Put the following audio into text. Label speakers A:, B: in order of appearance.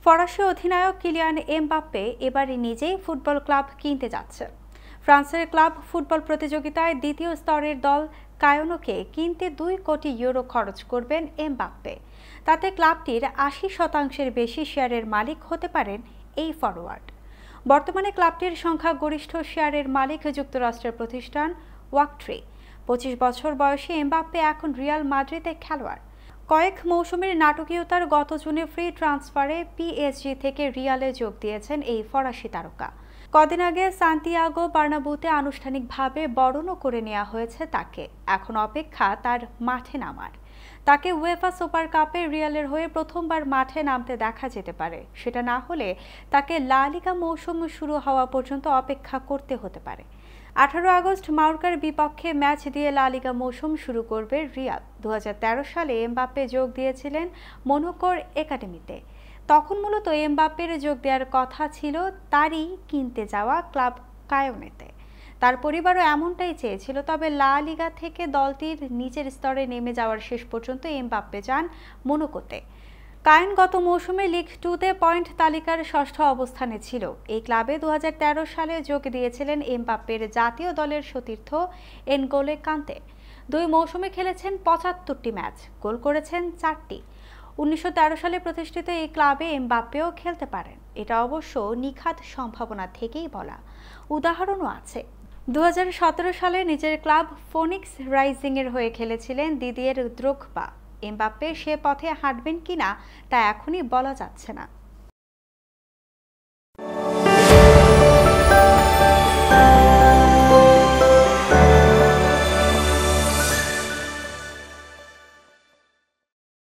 A: ফরাসি অধিনায়ক Kylian Mbappe এবারে নিজেই ফুটবল ক্লাব কিনতে যাচ্ছে। ফ্রান্সের ক্লাব ফুটবল প্রতিযোগিতায় দ্বিতীয় স্তরের দল কায়োনোকে কিনতে 2 কোটি ইউরো খরচ করবেন এমবাপ্পে। তাতে ক্লাবটির 80% বেশি শেয়ারের মালিক হতে পারেন এই ফরোয়ার্ড। বর্তমানে ক্লাবটির সংখ্যাগরিষ্ঠ শেয়ারের মালিক যুক্তরাষ্ট্রের প্রতিষ্ঠান ওয়াকট্রি। 25 বছর বয়সী এমবাপ্পে এখন রিয়াল মাদ্রিদের খেলোয়াড়। কয়েক মৌসুমের নাটকীয়তার গত জুনে ফ্রি ট্রান্সফারে পিএসজি থেকে রিয়ালে যোগ দিয়েছেন এই ফরাসি তারকা। কদিন আগে সান্তিয়াগো বার্নাব্যুতে আনুষ্ঠানিকভাবে বরণও করে নেওয়া হয়েছে তাকে। এখন অপেক্ষা তার মাঠে নামার। তাকে উয়েফা সুপার কাপে রিয়ালের হয়ে প্রথমবার মাঠে নামতে দেখা যেতে পারে। সেটা না হলে তাকে লা লিগা মৌসুম শুরু হওয়া পর্যন্ত অপেক্ষা করতে হতে পারে। 18 আগস্ট মায়োর্কার বিপক্ষে ম্যাচ দিয়ে লা লিগা মৌসুম শুরু করবে রিয়াল। 2013 সালে এমবাপ্পে যোগ দিয়েছিলেন মোনাকোর একাডেমিতে। তখন মূলত এমবাপ্পের যোগ দেওয়ার কথা ছিল তারই কিনতে যাওয়া ক্লাব কায়োনেতে। তার পরিবারও এমনটাই চেয়েছিল, তবে লা লিগা থেকে দলটির নিচের স্তরে নেমে যাওয়ার শেষ পর্যন্ত এমবাপ্পে যান মোনাকোতে। কায়ন গত মৌসুমে লিগ 2-তে পয়েন্ট তালিকার ষষ্ঠ অবস্থানে ছিল। এই ক্লাবে 2013 সালে যোগ দিয়েছিলেন এমবাপ্পের জাতীয় দলের সতীর্থ এনগোলে কান্তে। 2 মৌসুমে খেলেছেন 75টি ম্যাচ, গোল করেছেন 4টি। 1913 সালে প্রতিষ্ঠিত এই ক্লাবে এমবাপ্পেও খেলতে পারেন। এটা অবশ্য নিখাত সম্ভাবনা থেকেই বলা। উদাহরণও আছে। 2017 সালে নিজের ক্লাব ফোনিক্স রাইজিংয়ের হয়ে খেলেছিলেন দিদিয়ের দ্রোগবা। এমবাপ্পে সে পথে হাঁটবেন কিনা তা এখনই বলা যাচ্ছে না।